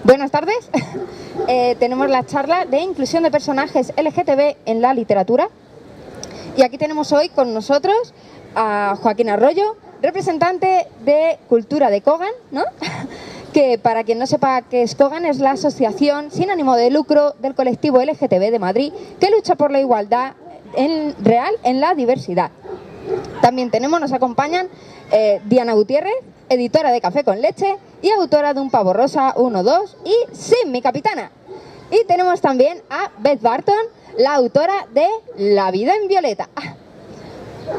Buenas tardes. Tenemos la charla de inclusión de personajes LGTB en la literatura. Y aquí tenemos hoy con nosotros a Joaquín Arroyo, representante de Cultura de Kogan, ¿no? Que para quien no sepa qué es Kogan, es la asociación sin ánimo de lucro del colectivo LGTB de Madrid que lucha por la igualdad real en la diversidad. También nos acompañan Diana Gutiérrez, editora de Café con Leche y autora de Un pavo rosa 1, 2 y Sim, mi capitana. Y tenemos también a Beth Barton, la autora de La vida en violeta.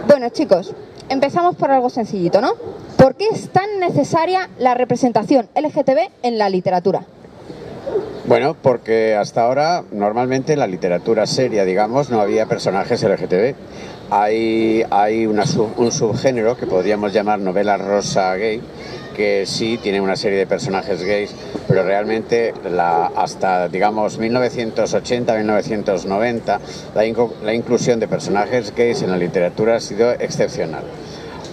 Bueno, chicos, empezamos por algo sencillito, ¿no? ¿Por qué es tan necesaria la representación LGTB en la literatura? Bueno, porque hasta ahora normalmente en la literatura seria, digamos, no había personajes LGTB. Hay un subgénero que podríamos llamar novela rosa gay, que sí tiene una serie de personajes gays, pero realmente hasta, digamos, 1980-1990 la inclusión de personajes gays en la literatura ha sido excepcional.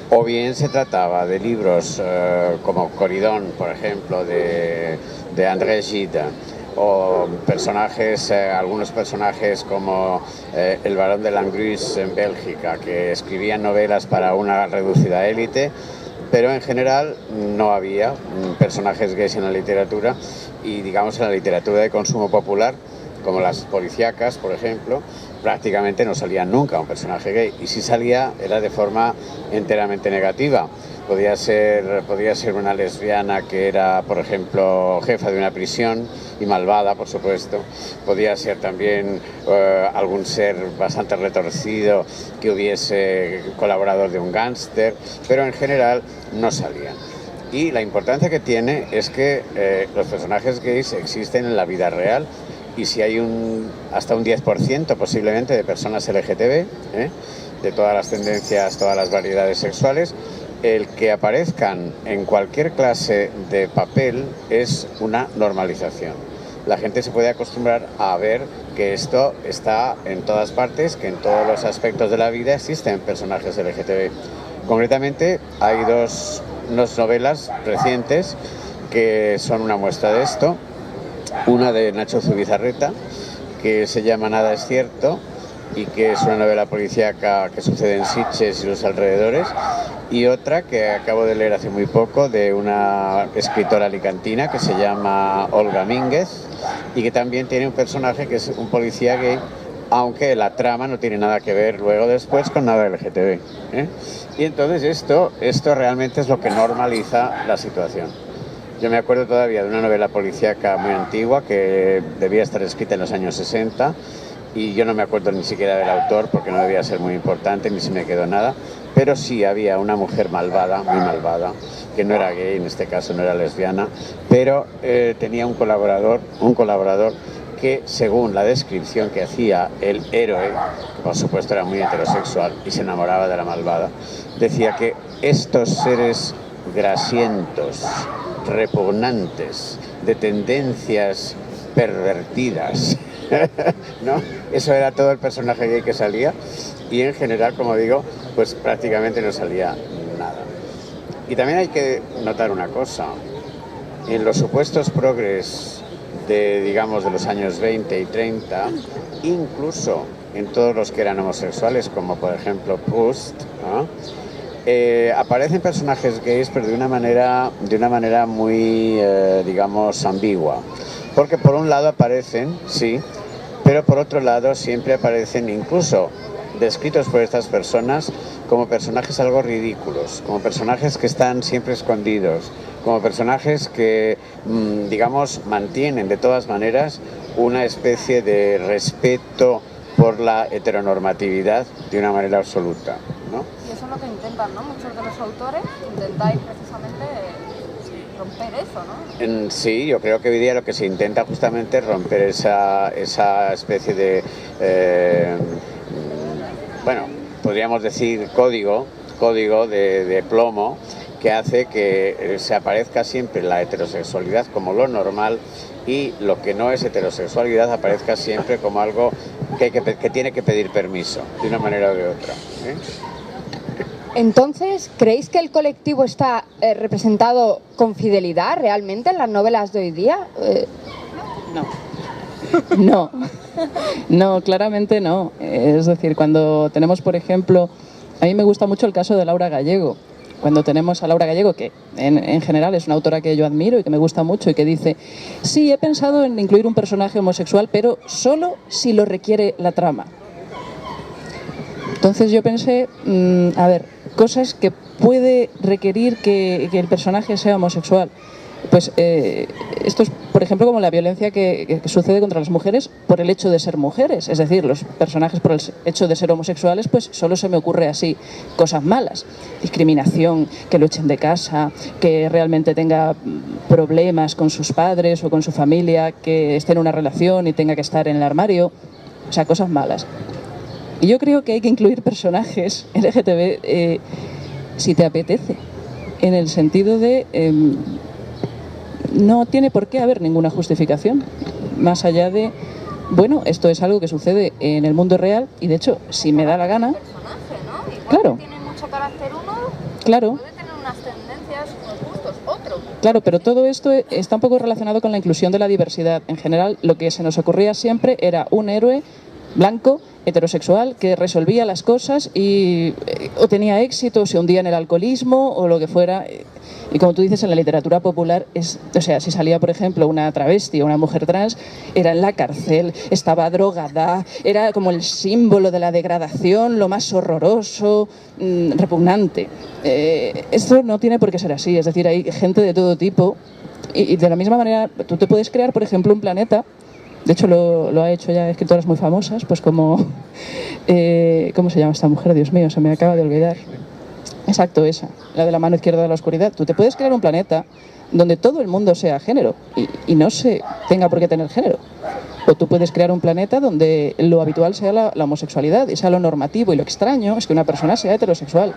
O bien se trataba de libros como Corydon, por ejemplo, de André Gide, o algunos personajes como el barón de Langruz en Bélgica, que escribían novelas para una reducida élite, pero en general no había personajes gays en la literatura, y digamos en la literatura de consumo popular, como las policíacas, por ejemplo, prácticamente no salía nunca un personaje gay, y si salía era de forma enteramente negativa. Podía ser una lesbiana que era, por ejemplo, jefa de una prisión y malvada, por supuesto. Podía ser también algún ser bastante retorcido que hubiese colaborador de un gángster, pero en general no salían. Y la importancia que tiene es que los personajes gays existen en la vida real, y si hay hasta un 10% posiblemente de personas LGTB, de todas las tendencias, todas las variedades sexuales, el que aparezcan en cualquier clase de papel es una normalización. La gente se puede acostumbrar a ver que esto está en todas partes, que en todos los aspectos de la vida existen personajes LGTB. Concretamente, hay dos novelas recientes que son una muestra de esto. Una de Nacho Zubizarreta, que se llama Nada es cierto, y que es una novela policíaca que sucede en Sitges y los alrededores, y otra que acabo de leer hace muy poco de una escritora alicantina que se llama Olga Mínguez, y que también tiene un personaje que es un policía gay, aunque la trama no tiene nada que ver luego después con nada LGTB. Y entonces esto realmente es lo que normaliza la situación. Yo me acuerdo todavía de una novela policíaca muy antigua que debía estar escrita en los años 60, y yo no me acuerdo ni siquiera del autor porque no debía ser muy importante ni se me quedó nada, pero sí había una mujer malvada, muy malvada, que no era gay, en este caso no era lesbiana, pero tenía un colaborador que, según la descripción que hacía el héroe, que por supuesto era muy heterosexual y se enamoraba de la malvada, decía que estos seres grasientos, repugnantes, de tendencias pervertidas, ¿no? Eso era todo el personaje gay que salía, y en general, como digo, pues prácticamente no salía nada. Y también hay que notar una cosa: en los supuestos progres de los años 20 y 30, incluso en todos los que eran homosexuales, como por ejemplo Proust, ¿no? Aparecen personajes gays, pero de una manera muy, ambigua. Porque por un lado aparecen, sí, pero por otro lado siempre aparecen, incluso descritos por estas personas, como personajes algo ridículos, como personajes que están siempre escondidos, como personajes que, mantienen de todas maneras una especie de respeto por la heteronormatividad de una manera absoluta, ¿no? Y eso es lo que intentan, ¿no? Muchos de los autores intentáis precisamente romper eso, ¿no? Sí, yo creo que hoy día lo que se intenta justamente es romper esa especie de, podríamos decir código de plomo, que hace que se aparezca siempre la heterosexualidad como lo normal, y lo que no es heterosexualidad aparezca siempre como algo que tiene que pedir permiso, de una manera o de otra. Entonces, ¿creéis que el colectivo está representado con fidelidad realmente en las novelas de hoy día? No. No, claramente no. Es decir, cuando tenemos, por ejemplo, a mí me gusta mucho el caso de Laura Gallego. Cuando tenemos a Laura Gallego, que en general es una autora que yo admiro y que me gusta mucho, y que dice, sí, he pensado en incluir un personaje homosexual, pero solo si lo requiere la trama. Entonces yo pensé, cosas que puede requerir que el personaje sea homosexual. Pues esto es, por ejemplo, como la violencia que sucede contra las mujeres por el hecho de ser mujeres. Es decir, los personajes por el hecho de ser homosexuales, pues solo se me ocurre así cosas malas. Discriminación, que lo echen de casa, que realmente tenga problemas con sus padres o con su familia, que esté en una relación y tenga que estar en el armario. O sea, cosas malas. Y yo creo que hay que incluir personajes LGTB si te apetece, en el sentido de no tiene por qué haber ninguna justificación, más allá de, bueno, esto es algo que sucede en el mundo real y de hecho, si me da la gana, claro, tiene mucho carácter uno, claro, puede tener unas tendencias, unos gustos, otro. claro, pero todo esto está un poco relacionado con la inclusión de la diversidad. En general, lo que se nos ocurría siempre era un héroe blanco, heterosexual, que resolvía las cosas y o tenía éxito, o se hundía en el alcoholismo o lo que fuera. Y como tú dices, en la literatura popular, o sea, si salía, por ejemplo, una travesti o una mujer trans, era en la cárcel, estaba drogada, era como el símbolo de la degradación, lo más horroroso, repugnante. Esto no tiene por qué ser así, es decir, hay gente de todo tipo y de la misma manera tú te puedes crear, por ejemplo, un planeta. De hecho, lo ha hecho ya escritoras muy famosas, pues como... ¿cómo se llama esta mujer? Dios mío, se me acaba de olvidar. Exacto, esa, la de la mano izquierda de la oscuridad. Tú te puedes crear un planeta donde todo el mundo sea género y no se tenga por qué tener género. O tú puedes crear un planeta donde lo habitual sea la homosexualidad y sea lo normativo, y lo extraño es que una persona sea heterosexual.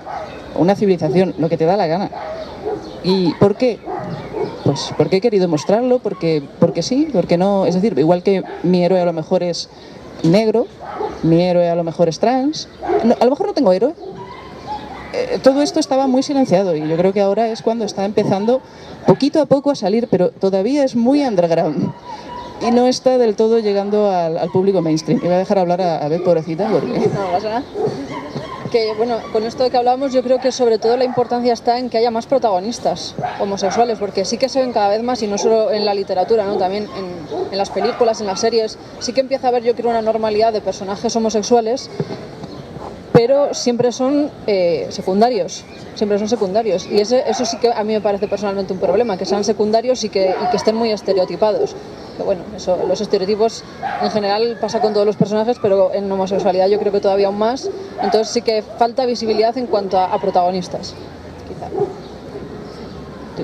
Una civilización, lo que te da la gana. ¿Y por qué? Pues porque he querido mostrarlo, porque sí, porque no. Es decir, igual que mi héroe a lo mejor es negro, mi héroe a lo mejor es trans, no, a lo mejor no tengo héroe. Todo esto estaba muy silenciado y yo creo que ahora es cuando está empezando poquito a poco a salir, pero todavía es muy underground y no está del todo llegando al público mainstream. Y voy a dejar hablar a Beth, pobrecita, porque... No pasa nada. Que bueno, con esto de que hablábamos, yo creo que sobre todo la importancia está en que haya más protagonistas homosexuales, porque sí que se ven cada vez más, y no solo en la literatura, ¿no? También en las películas, en las series, sí que empieza a haber, yo creo, una normalidad de personajes homosexuales, pero siempre son secundarios. Siempre son secundarios. Y eso sí que a mí me parece personalmente un problema, que sean secundarios y que estén muy estereotipados. Que bueno, eso, los estereotipos en general pasa con todos los personajes, pero en homosexualidad yo creo que todavía aún más. Entonces sí que falta visibilidad en cuanto a protagonistas, quizá.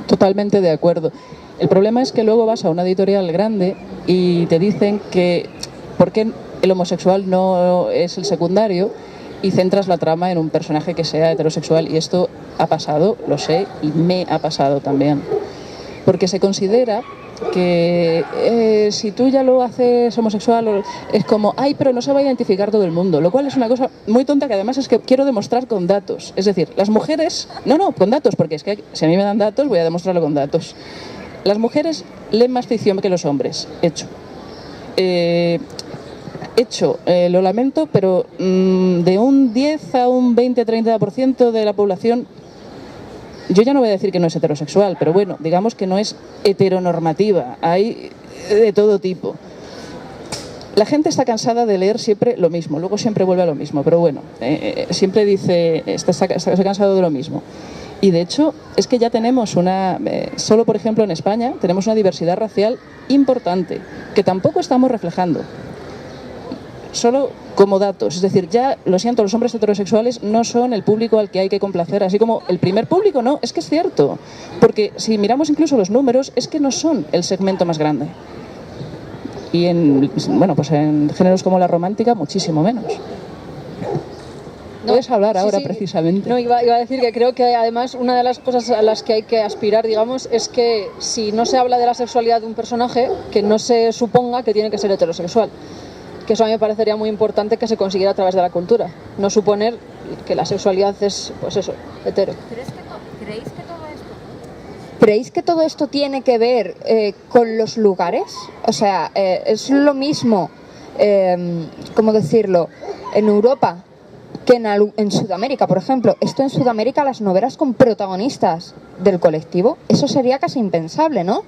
Totalmente de acuerdo. El problema es que luego vas a una editorial grande y te dicen que ¿por qué el homosexual no es el secundario? Y centras la trama en un personaje que sea heterosexual, y esto ha pasado, lo sé, y me ha pasado también. Porque se considera que si tú ya lo haces homosexual, es como, ay, pero no se va a identificar todo el mundo, lo cual es una cosa muy tonta, que además es que quiero demostrar con datos. Es decir, las mujeres, no, con datos, porque es que si a mí me dan datos, voy a demostrarlo con datos. Las mujeres leen más ficción que los hombres, hecho. Lo lamento, pero de un 10 a un 20-30% de la población, yo ya no voy a decir que no es heterosexual, pero bueno, digamos que no es heteronormativa, hay de todo tipo. La gente está cansada de leer siempre lo mismo, luego siempre vuelve a lo mismo, pero bueno, siempre dice, está cansado de lo mismo. Y de hecho, es que ya tenemos solo por ejemplo en España, tenemos una diversidad racial importante, que tampoco estamos reflejando. Solo como datos, es decir, ya, lo siento, los hombres heterosexuales no son el público al que hay que complacer, así como el primer público, no, es que es cierto, porque si miramos incluso los números, es que no son el segmento más grande. Y en géneros como la romántica, muchísimo menos. ¿Puedes hablar ahora, sí, precisamente? No, iba a decir que creo que además una de las cosas a las que hay que aspirar, digamos, es que si no se habla de la sexualidad de un personaje, que no se suponga que tiene que ser heterosexual. Que eso a mí me parecería muy importante que se consiguiera a través de la cultura. No suponer que la sexualidad es, pues eso, hetero. ¿Creéis que todo esto tiene que ver con los lugares? O sea, es lo mismo, ¿cómo decirlo?, en Europa que en Sudamérica, por ejemplo. Esto en Sudamérica, las novelas con protagonistas del colectivo, eso sería casi impensable, ¿no?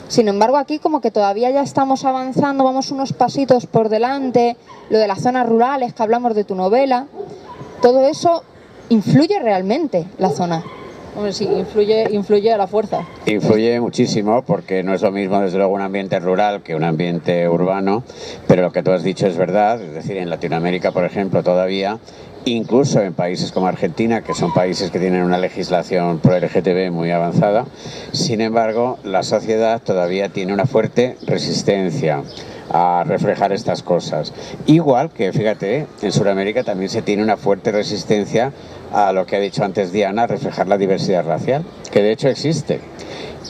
Sin embargo, aquí como que todavía ya estamos avanzando, vamos unos pasitos por delante, lo de las zonas rurales que hablamos de tu novela, todo eso influye realmente la zona. Hombre, sí, influye a la fuerza. Influye muchísimo porque no es lo mismo desde luego un ambiente rural que un ambiente urbano, pero lo que tú has dicho es verdad, es decir, en Latinoamérica, por ejemplo, todavía, incluso en países como Argentina, que son países que tienen una legislación pro LGTB muy avanzada, sin embargo, la sociedad todavía tiene una fuerte resistencia a reflejar estas cosas. Igual que, fíjate, en Sudamérica también se tiene una fuerte resistencia a lo que ha dicho antes Diana, a reflejar la diversidad racial, que de hecho existe,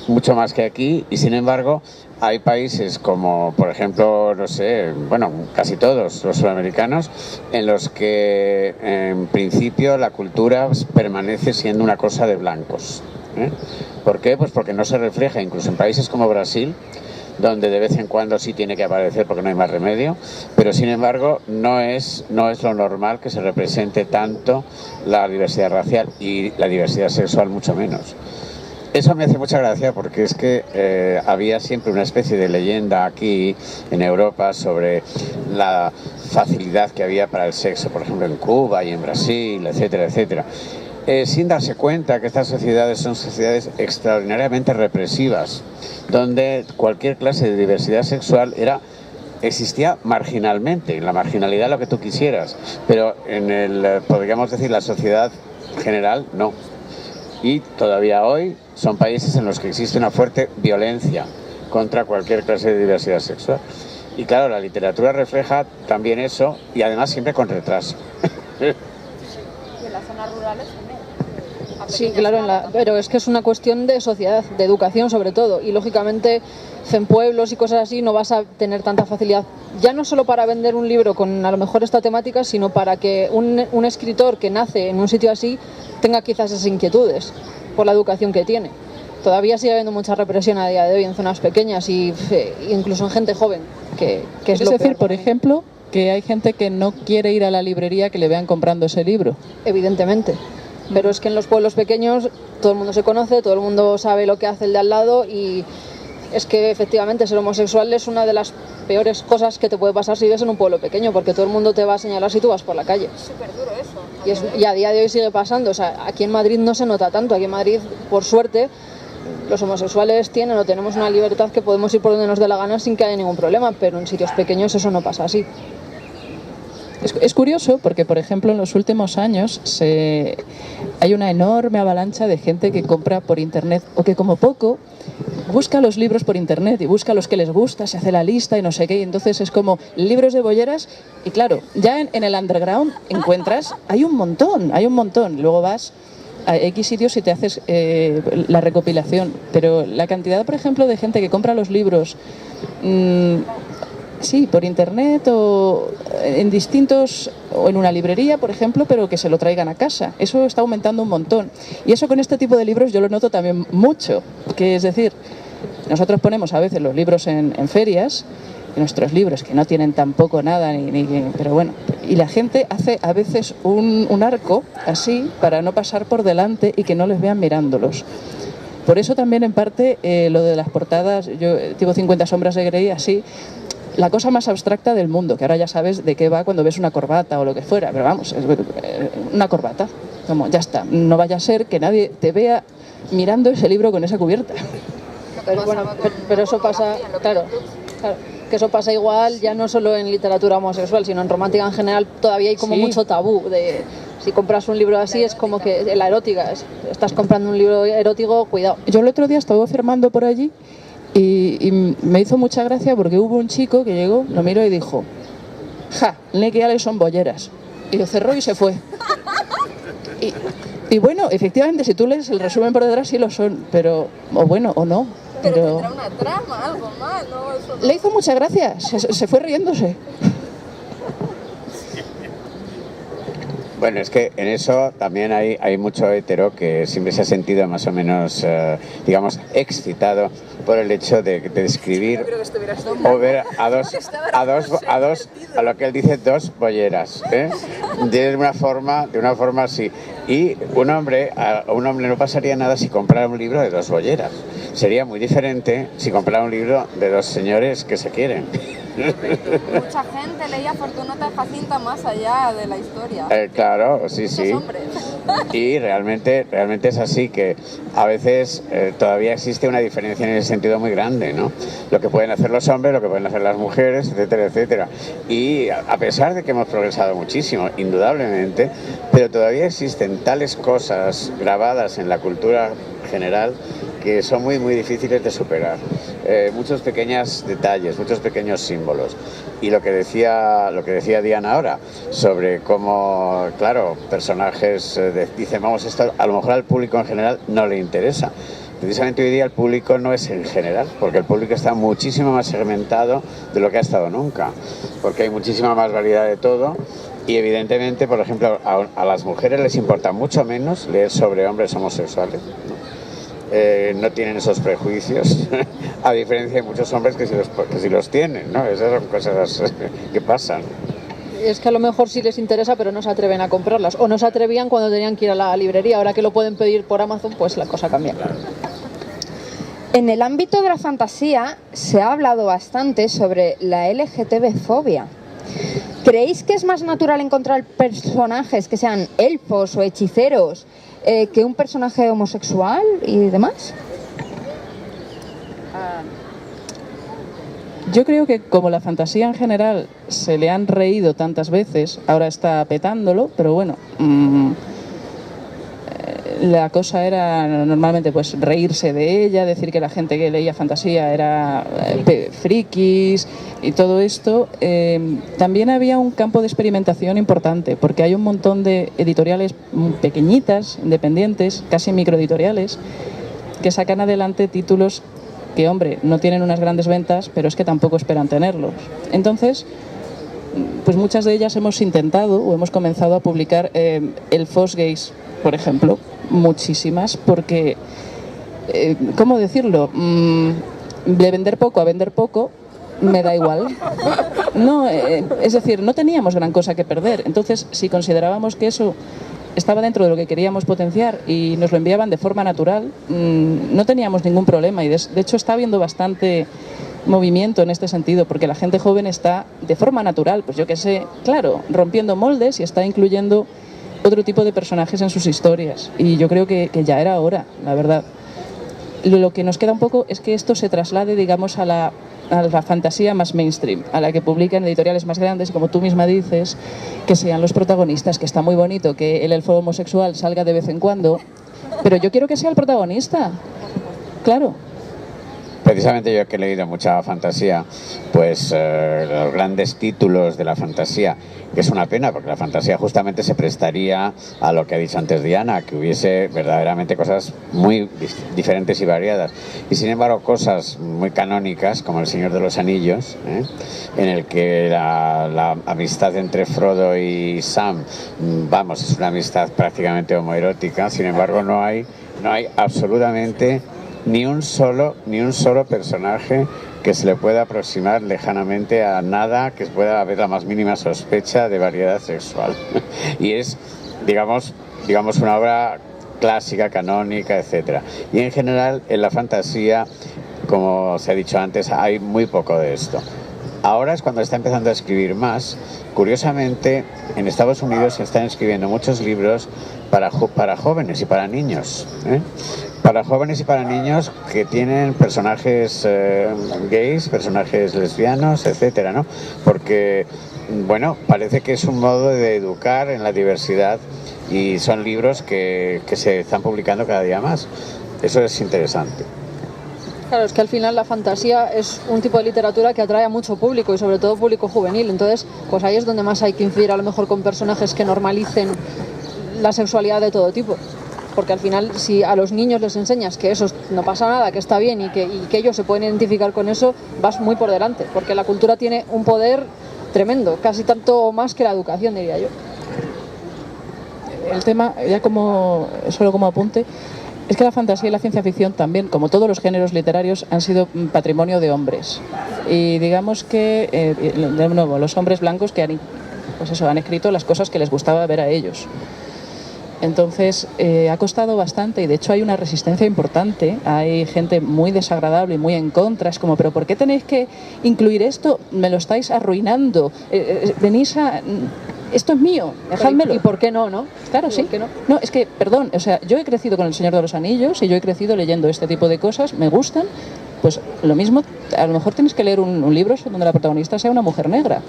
mucho más que aquí, y sin embargo hay países como, por ejemplo, no sé, bueno, casi todos los sudamericanos, en los que en principio la cultura permanece siendo una cosa de blancos. ¿Por qué? Pues porque no se refleja, incluso en países como Brasil, donde de vez en cuando sí tiene que aparecer porque no hay más remedio, pero sin embargo no es lo normal que se represente tanto la diversidad racial y la diversidad sexual mucho menos. Eso me hace mucha gracia porque es que había siempre una especie de leyenda aquí en Europa sobre la facilidad que había para el sexo, por ejemplo en Cuba y en Brasil, etcétera, etcétera. Sin darse cuenta que estas sociedades son sociedades extraordinariamente represivas, donde cualquier clase de diversidad sexual existía marginalmente, en la marginalidad lo que tú quisieras, pero podríamos decir, la sociedad general no. Y todavía hoy son países en los que existe una fuerte violencia contra cualquier clase de diversidad sexual. Y claro, la literatura refleja también eso, y además siempre con retraso. Y en las zonas rurales también. Sí, claro, pero es que es una cuestión de sociedad, de educación sobre todo, y lógicamente en pueblos y cosas así no vas a tener tanta facilidad, ya no solo para vender un libro con a lo mejor esta temática, sino para que un escritor que nace en un sitio así tenga quizás esas inquietudes por la educación que tiene. Todavía sigue habiendo mucha represión a día de hoy en zonas pequeñas y incluso en gente joven, que es lo decir, peor por ejemplo, que hay gente que no quiere ir a la librería que le vean comprando ese libro. Evidentemente. Pero es que en los pueblos pequeños todo el mundo se conoce, todo el mundo sabe lo que hace el de al lado y es que efectivamente ser homosexual es una de las peores cosas que te puede pasar si vives en un pueblo pequeño, porque todo el mundo te va a señalar si tú vas por la calle. Es súper duro eso. Y a día de hoy sigue pasando. O sea, aquí en Madrid no se nota tanto. Aquí en Madrid, por suerte, los homosexuales tenemos una libertad que podemos ir por donde nos dé la gana sin que haya ningún problema, pero en sitios pequeños eso no pasa así. Es curioso porque, por ejemplo, en los últimos años hay una enorme avalancha de gente que compra por internet o que como poco busca los libros por internet y busca los que les gusta, se hace la lista y no sé qué, y entonces es como libros de bolleras y claro, ya en el underground encuentras, hay un montón, luego vas a X sitios y te haces la recopilación, pero la cantidad, por ejemplo, de gente que compra los libros sí, por internet o en distintos, o en una librería, por ejemplo, pero que se lo traigan a casa. Eso está aumentando un montón. Y eso con este tipo de libros yo lo noto también mucho. Que es decir, nosotros ponemos a veces los libros en ferias, y nuestros libros que no tienen tampoco nada, pero bueno, y la gente hace a veces un arco así para no pasar por delante y que no les vean mirándolos. Por eso también en parte lo de las portadas, yo digo 50 sombras de Grey así, la cosa más abstracta del mundo, que ahora ya sabes de qué va cuando ves una corbata o lo que fuera, pero vamos, es una corbata, como ya está, no vaya a ser que nadie te vea mirando ese libro con esa cubierta. Pero bueno, pero eso pasa, claro, que eso pasa igual ya no solo en literatura homosexual, sino en romántica en general, todavía hay como mucho tabú de si compras un libro así es como que la erótica, estás comprando un libro erótico, cuidado. Yo el otro día estaba firmando por allí y me hizo mucha gracia porque hubo un chico que llegó, lo miró y dijo: ja, nequeales son bolleras. Y lo cerró y se fue. Y bueno, efectivamente, si tú lees el resumen por detrás sí lo son, pero, o bueno, o no. Pero tendrá una trama, algo más, ¿no? Eso no. Le hizo mucha gracia, se fue riéndose. Bueno, es que en eso también hay mucho hetero que siempre se ha sentido más o menos, digamos, excitado por el hecho de escribir o ver a lo que él dice, dos bolleras, ¿eh? De una forma así. Y a un hombre no pasaría nada si comprara un libro de dos bolleras. Sería muy diferente si comprara un libro de dos señores que se quieren. Mucha gente leía Fortunata y Jacinta más allá de la historia. Claro, sí. Y realmente es así, que a veces todavía existe una diferencia en ese sentido muy grande, ¿no? Lo que pueden hacer los hombres, lo que pueden hacer las mujeres, etcétera, etcétera. Y a pesar de que hemos progresado muchísimo, indudablemente, pero todavía existen tales cosas grabadas en la cultura general que son muy difíciles de superar. Muchos pequeños detalles, muchos pequeños símbolos. Y lo que decía Diana ahora sobre cómo, claro, personajes dicen, vamos, esto a lo mejor al público en general no le interesa. Precisamente hoy día el público no es en general, porque el público está muchísimo más segmentado de lo que ha estado nunca, porque hay muchísima más variedad de todo. Y evidentemente, por ejemplo, a las mujeres les importa mucho menos leer sobre hombres homosexuales, ¿no? No tienen esos prejuicios, a diferencia de muchos hombres que sí los tienen, ¿no? Esas son cosas que pasan. Es que a lo mejor sí les interesa, pero no se atreven a comprarlas. O no se atrevían cuando tenían que ir a la librería. Ahora que lo pueden pedir por Amazon, pues la cosa cambia. Claro. En el ámbito de la fantasía se ha hablado bastante sobre la LGTB-fobia. ¿Creéis que es más natural encontrar personajes que sean elfos o hechiceros que un personaje homosexual y demás? Yo creo que como la fantasía en general se le han reído tantas veces, ahora está petándolo, pero bueno, la cosa era normalmente pues reírse de ella, decir que la gente que leía fantasía era frikis y todo esto. También había un campo de experimentación importante, porque hay un montón de editoriales pequeñitas, independientes, casi microeditoriales, que sacan adelante títulos que, hombre, no tienen unas grandes ventas, pero es que tampoco esperan tenerlos. Entonces, pues muchas de ellas hemos intentado o hemos comenzado a publicar elfos gays, por ejemplo, muchísimas, porque, ¿cómo decirlo? De vender poco a vender poco, me da igual. No, es decir, no teníamos gran cosa que perder. Entonces, si considerábamos que eso estaba dentro de lo que queríamos potenciar y nos lo enviaban de forma natural, no teníamos ningún problema. Y de hecho está habiendo bastante movimiento en este sentido, porque la gente joven está de forma natural, pues yo qué sé, claro, rompiendo moldes y está incluyendo otro tipo de personajes en sus historias. Y yo creo que ya era hora, la verdad. Lo que nos queda un poco es que esto se traslade, digamos, a la fantasía más mainstream, a la que publican editoriales más grandes, y como tú misma dices, que sean los protagonistas, que está muy bonito que el elfo homosexual salga de vez en cuando, pero yo quiero que sea el protagonista, claro. Precisamente yo que he leído mucha fantasía, pues los grandes títulos de la fantasía, que es una pena porque la fantasía justamente se prestaría a lo que ha dicho antes Diana, que hubiese verdaderamente cosas muy diferentes y variadas. Y sin embargo cosas muy canónicas como El Señor de los Anillos, en el que la amistad entre Frodo y Sam, vamos, es una amistad prácticamente homoerótica. Sin embargo no hay absolutamente ni un solo personaje que se le pueda aproximar lejanamente a nada que pueda haber la más mínima sospecha de variedad sexual. Y es, digamos una obra clásica, canónica, etcétera. Y en general en la fantasía, como se ha dicho antes, hay muy poco de esto. Ahora es cuando está empezando a escribir más. Curiosamente, en Estados Unidos se están escribiendo muchos libros para jóvenes y para niños, para jóvenes y para niños que tienen personajes gays, personajes lesbianos, etcétera, ¿no? Porque, bueno, parece que es un modo de educar en la diversidad y son libros que se están publicando cada día más. Eso es interesante. Claro, es que al final la fantasía es un tipo de literatura que atrae a mucho público y sobre todo público juvenil. Entonces, pues ahí es donde más hay que incidir, a lo mejor con personajes que normalicen la sexualidad de todo tipo. Porque al final, si a los niños les enseñas que eso no pasa nada, que está bien y que ellos se pueden identificar con eso, vas muy por delante. Porque la cultura tiene un poder tremendo, casi tanto más que la educación, diría yo. el tema, ya solo como apunte, es que la fantasía y la ciencia ficción también, como todos los géneros literarios, han sido patrimonio de hombres. Y digamos que, de nuevo, los hombres blancos que han escrito las cosas que les gustaba ver a ellos. Entonces, ha costado bastante y de hecho hay una resistencia importante. Hay gente muy desagradable y muy en contra. Es como, ¿pero por qué tenéis que incluir esto? Me lo estáis arruinando. Venís a... Esto es mío, dejádmelo. ¿Y por qué no, no? Claro, sí. ¿Por qué no? No, es que, perdón, o sea, yo he crecido con El Señor de los Anillos y yo he crecido leyendo este tipo de cosas, me gustan. Pues lo mismo, a lo mejor tienes que leer un libro donde la protagonista sea una mujer negra.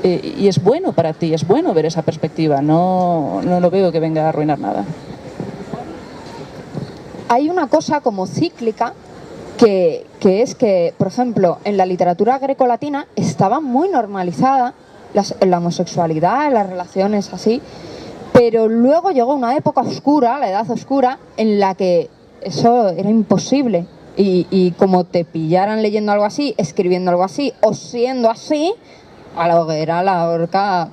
Y es bueno para ti, es bueno ver esa perspectiva, no lo veo que venga a arruinar nada. Hay una cosa como cíclica que es que, por ejemplo, en la literatura grecolatina estaba muy normalizada la homosexualidad, las relaciones así, pero luego llegó una época oscura, la edad oscura, en la que eso era imposible. Y como te pillaran leyendo algo así, escribiendo algo así o siendo así, a la hoguera, a la horca.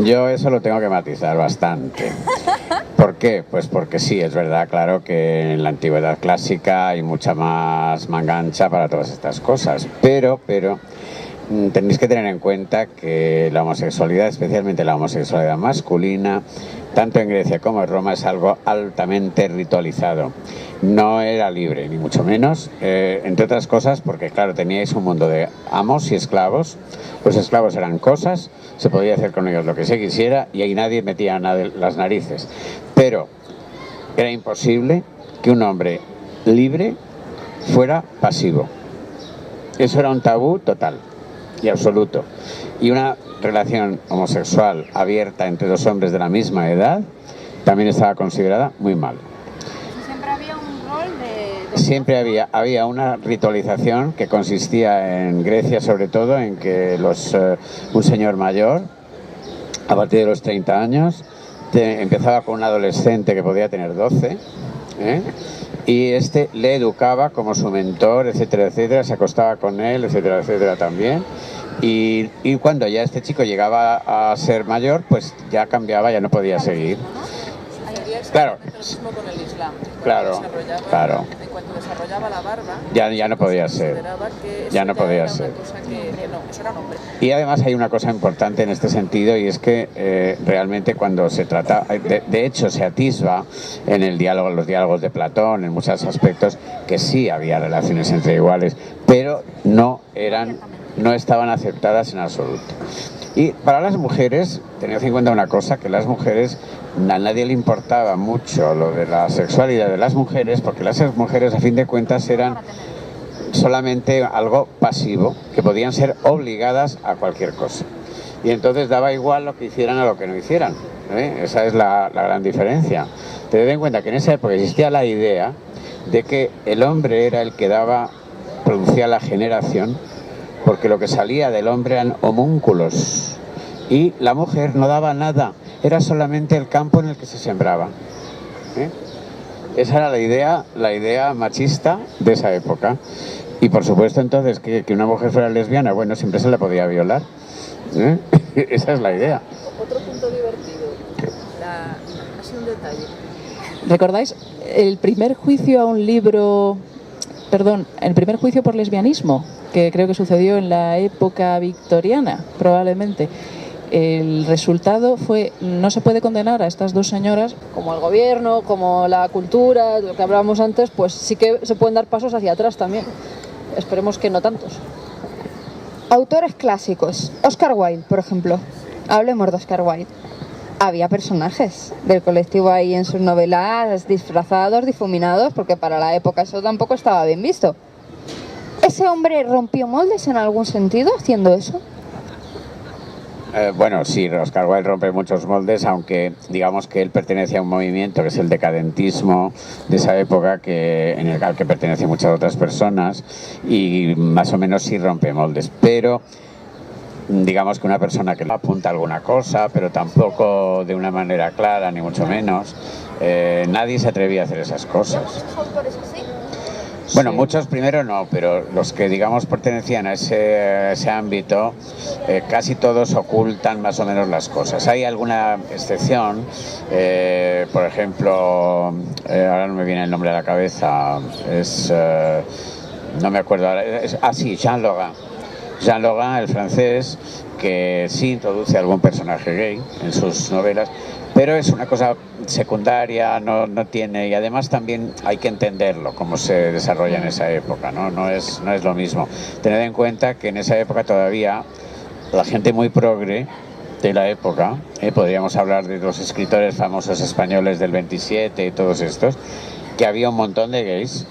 Yo eso lo tengo que matizar bastante. ¿Por qué? Pues porque sí, es verdad, claro que en la antigüedad clásica hay mucha más manga ancha para todas estas cosas, pero tenéis que tener en cuenta que la homosexualidad, especialmente la homosexualidad masculina, tanto en Grecia como en Roma, es algo altamente ritualizado. No era libre, ni mucho menos, entre otras cosas porque, claro, teníais un mundo de amos y esclavos. Los esclavos eran cosas, se podía hacer con ellos lo que se quisiera y ahí nadie metía las narices. Pero era imposible que un hombre libre fuera pasivo. Eso era un tabú total y absoluto. Y una relación homosexual abierta entre dos hombres de la misma edad también estaba considerada muy mal. Siempre había un rol de... Siempre había una ritualización que consistía en Grecia sobre todo en que un señor mayor a partir de los 30 años empezaba con un adolescente que podía tener 12 y este le educaba como su mentor, etcétera, etcétera, se acostaba con él, etcétera, etcétera también. Y cuando ya este chico llegaba a ser mayor, pues ya cambiaba, ya no podía seguir. Claro. Con el Islam. Claro. En cuanto desarrollaba la barba, ya no podía ser. Ya no podía ser. Eso era un hombre. Y además hay una cosa importante en este sentido y es que realmente cuando se trata, de hecho se atisba en los diálogos de Platón, en muchos aspectos, que sí había relaciones entre iguales, pero no estaban aceptadas en absoluto. Y para las mujeres, tened en cuenta una cosa, que las mujeres, a nadie le importaba mucho lo de la sexualidad de las mujeres, porque las mujeres a fin de cuentas eran solamente algo pasivo, que podían ser obligadas a cualquier cosa. Y entonces daba igual lo que hicieran a lo que no hicieran. Esa es la gran diferencia. Tened en cuenta que en esa época existía la idea de que el hombre era el que producía la generación, porque lo que salía del hombre eran homúnculos y la mujer no daba nada, era solamente el campo en el que se sembraba. Esa era la idea machista de esa época. Y por supuesto entonces que una mujer fuera lesbiana, bueno, siempre se la podía violar. Esa es la idea. Otro punto divertido, ha sido un detalle. ¿Recordáis el primer juicio por lesbianismo? Que creo que sucedió en la época victoriana, probablemente. El resultado fue, no se puede condenar a estas dos señoras. Como el gobierno, como la cultura, lo que hablábamos antes, pues sí que se pueden dar pasos hacia atrás también. Esperemos que no tantos. Autores clásicos. Oscar Wilde, por ejemplo. Hablemos de Oscar Wilde. Había personajes del colectivo ahí en sus novelas disfrazados, difuminados, porque para la época eso tampoco estaba bien visto. ¿Ese hombre rompió moldes en algún sentido haciendo eso? Bueno, sí, Oscar Wilde rompe muchos moldes, aunque digamos que él pertenece a un movimiento que es el decadentismo de esa época, al que pertenecen muchas otras personas, y más o menos sí rompe moldes, pero digamos que una persona que apunta alguna cosa, pero tampoco de una manera clara, ni mucho menos, nadie se atrevía a hacer esas cosas. ¿Muchos autores así? Bueno, Sí. muchos primero no, pero los que digamos pertenecían a ese ámbito, casi todos ocultan más o menos las cosas. Hay alguna excepción, por ejemplo, ahora no me viene el nombre a la cabeza, no me acuerdo ahora, sí, Jean Logan. Jean Logan, el francés, que sí introduce algún personaje gay en sus novelas, pero es una cosa secundaria, no tiene, y además también hay que entenderlo, cómo se desarrolla en esa época, ¿no? No es lo mismo. Tened en cuenta que en esa época todavía la gente muy progre de la época, podríamos hablar de los escritores famosos españoles del 27 y todos estos, que había un montón de gays,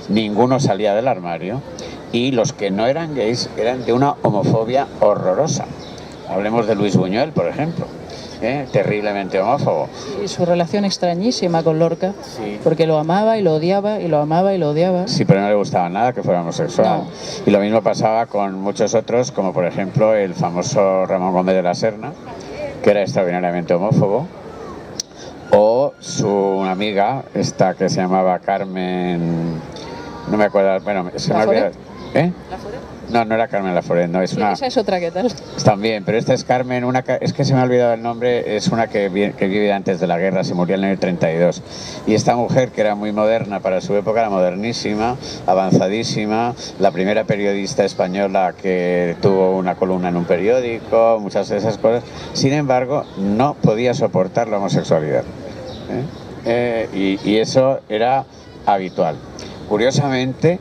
ninguno salía del armario, y los que no eran gays eran de una homofobia horrorosa. Hablemos de Luis Buñuel, por ejemplo, terriblemente homófobo. Y su relación extrañísima con Lorca, Sí. porque lo amaba y lo odiaba, y lo amaba y lo odiaba. Sí, pero no le gustaba nada que fuera homosexual. No. Y lo mismo pasaba con muchos otros, como por ejemplo el famoso Ramón Gómez de la Serna, que era extraordinariamente homófobo, o su amiga, esta que se llamaba Carmen, no me acuerdo, bueno, se me olvidó. ¿Eh? No, no era Carmen Laforet, no, es Sí, una... esa es otra, ¿qué tal? También, pero esta es Carmen, es que se me ha olvidado el nombre, es una que vive antes de la guerra, se murió en el 32. Y esta mujer, que era muy moderna para su época, era modernísima, avanzadísima, la primera periodista española que tuvo una columna en un periódico, muchas de esas cosas. Sin embargo, no podía soportar la homosexualidad. Y eso era habitual. Curiosamente,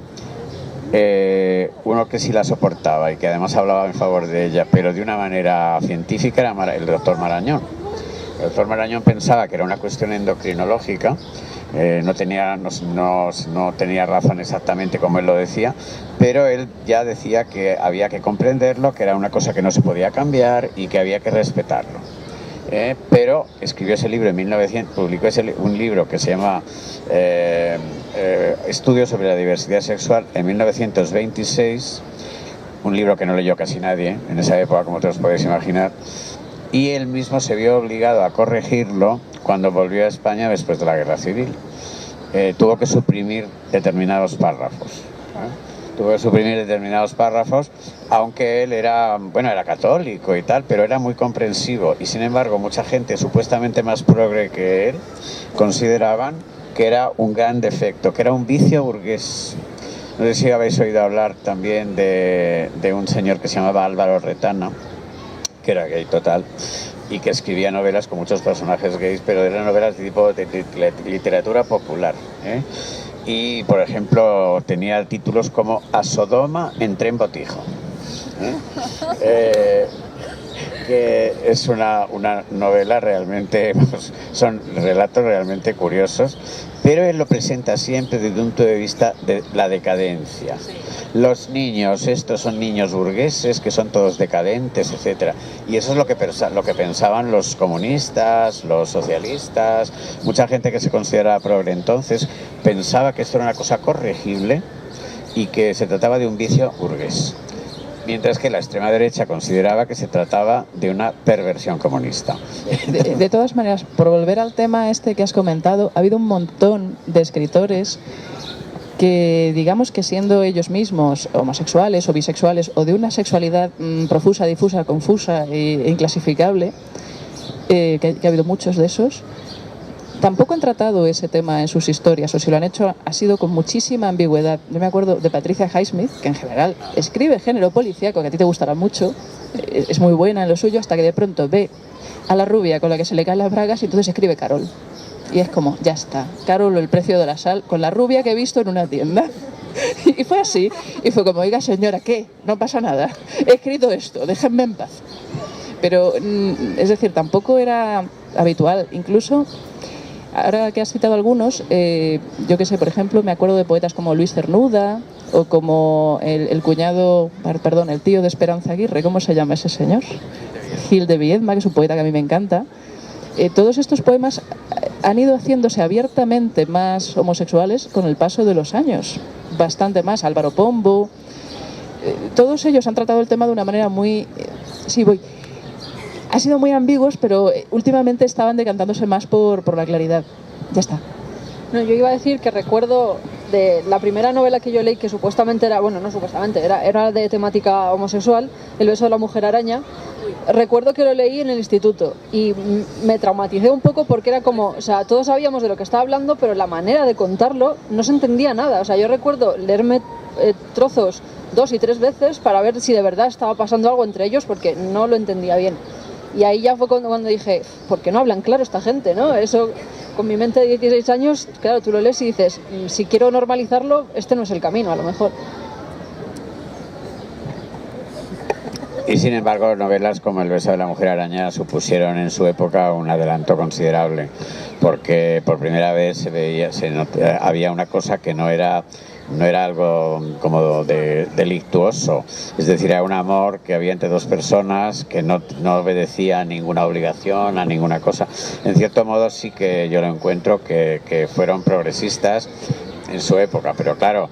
uno que sí la soportaba y que además hablaba en favor de ella, pero de una manera científica, era el doctor Marañón. El doctor Marañón pensaba que era una cuestión endocrinológica, no tenía razón exactamente como él lo decía, pero él ya decía que había que comprenderlo, que era una cosa que no se podía cambiar y que había que respetarlo. Pero escribió ese libro en 1900, publicó un libro que se llama Estudios sobre la diversidad sexual en 1926, un libro que no leyó casi nadie en esa época, como te os podéis imaginar, y él mismo se vio obligado a corregirlo cuando volvió a España después de la Guerra Civil. Tuvo que suprimir determinados párrafos. Aunque él era católico y tal, pero era muy comprensivo, y sin embargo mucha gente supuestamente más progre que él consideraban que era un gran defecto, que era un vicio burgués. No sé si habéis oído hablar también de un señor que se llamaba Álvaro Retana, que era gay total y que escribía novelas con muchos personajes gays, pero eran novelas de tipo de literatura popular, y por ejemplo tenía títulos como A Sodoma entré en botijo, que es una novela realmente, son relatos realmente curiosos, pero él lo presenta siempre desde un punto de vista de la decadencia. Los niños, estos son niños burgueses que son todos decadentes, etcétera. Y eso es lo que pensaban los comunistas, los socialistas, mucha gente que se consideraba progre entonces pensaba que esto era una cosa corregible y que se trataba de un vicio burgués. Mientras que la extrema derecha consideraba que se trataba de una perversión comunista. De todas maneras, por volver al tema este que has comentado, ha habido un montón de escritores que, digamos que siendo ellos mismos homosexuales o bisexuales o de una sexualidad profusa, difusa, confusa e inclasificable, que ha habido muchos de esos, tampoco han tratado ese tema en sus historias, o si lo han hecho ha sido con muchísima ambigüedad. Yo me acuerdo de Patricia Highsmith, que en general escribe género policíaco, que a ti te gustará mucho, es muy buena en lo suyo, hasta que de pronto ve a la rubia con la que se le caen las bragas y entonces escribe Carol. Y es como, ya está, Carol o el precio de la sal, con la rubia que he visto en una tienda. Y fue así, y fue como, oiga señora, ¿qué? No pasa nada, he escrito esto, déjenme en paz. Pero, es decir, tampoco era habitual, incluso... Ahora que has citado algunos, yo que sé, por ejemplo, me acuerdo de poetas como Luis Cernuda o como el tío de Esperanza Aguirre, ¿cómo se llama ese señor? Gil de Viedma, que es un poeta que a mí me encanta. Todos estos poemas han ido haciéndose abiertamente más homosexuales con el paso de los años, bastante más. Álvaro Pombo, todos ellos han tratado el tema de una manera muy... Ha sido muy ambiguos, pero últimamente estaban decantándose más por la claridad. Ya está. No, yo iba a decir que recuerdo de la primera novela que yo leí, que supuestamente era, bueno, no supuestamente, era de temática homosexual, El beso de la mujer araña. Recuerdo que lo leí en el instituto y me traumaticé un poco porque era como, o sea, todos sabíamos de lo que estaba hablando, pero la manera de contarlo no se entendía nada. O sea, yo recuerdo leerme trozos 2 y 3 veces para ver si de verdad estaba pasando algo entre ellos porque no lo entendía bien. Y ahí ya fue cuando dije, ¿por qué no hablan claro esta gente, no? Eso, con mi mente de 16 años, claro, tú lo lees y dices, si quiero normalizarlo, este no es el camino, a lo mejor. Y sin embargo, novelas como El beso de la mujer araña supusieron en su época un adelanto considerable, porque por primera vez había una cosa que no era algo como delictuoso, es decir, era un amor que había entre dos personas que no obedecía a ninguna obligación, a ninguna cosa. En cierto modo sí que yo lo encuentro que fueron progresistas en su época, pero claro,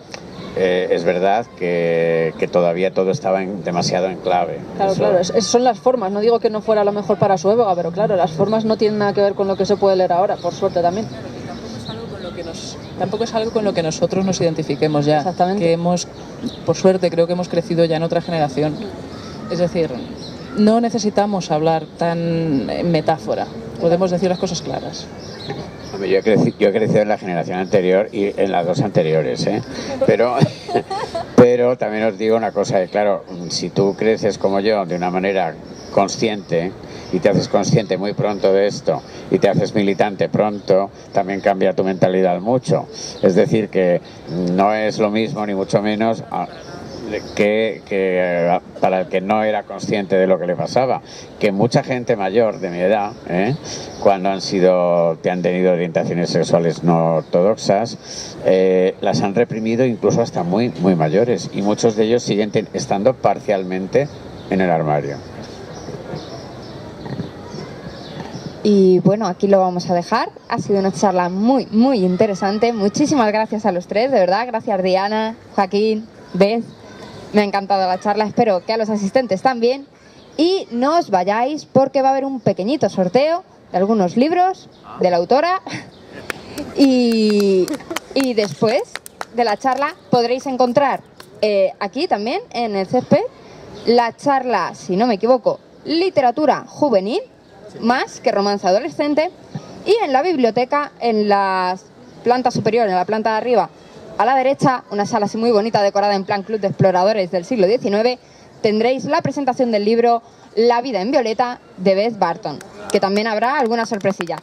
es verdad que todavía todo estaba demasiado en clave. Claro, son las formas, no digo que no fuera lo mejor para su época, pero claro, las formas no tienen nada que ver con lo que se puede leer ahora, por suerte también. Tampoco es algo con lo que nosotros nos identifiquemos ya. Exactamente. Que por suerte, creo que hemos crecido ya en otra generación. Es decir, no necesitamos hablar tan en metáfora. Podemos decir las cosas claras. Hombre, yo he crecido en la generación anterior y en las dos anteriores, ¿eh? Pero también os digo una cosa, que claro, si tú creces como yo de una manera consciente y te haces consciente muy pronto de esto y te haces militante pronto, también cambia tu mentalidad mucho. Es decir, que no es lo mismo ni mucho menos que para el que no era consciente de lo que le pasaba, que mucha gente mayor de mi edad, cuando han tenido orientaciones sexuales no ortodoxas, las han reprimido incluso hasta muy, muy mayores, y muchos de ellos siguen estando parcialmente en el armario. Y bueno, aquí lo vamos a dejar. Ha sido una charla muy, muy interesante. Muchísimas gracias a los tres, de verdad. Gracias Diana, Joaquín, Beth. Me ha encantado la charla, espero que a los asistentes también. Y no os vayáis porque va a haber un pequeñito sorteo de algunos libros de la autora. Y después de la charla podréis encontrar aquí también en el césped la charla, si no me equivoco, literatura juvenil, más que romance adolescente. Y en la biblioteca, en la planta superior, en la planta de arriba, a la derecha, una sala así muy bonita decorada en plan club de exploradores del siglo XIX, tendréis la presentación del libro La vida en violeta de Beth Barton, que también habrá alguna sorpresilla.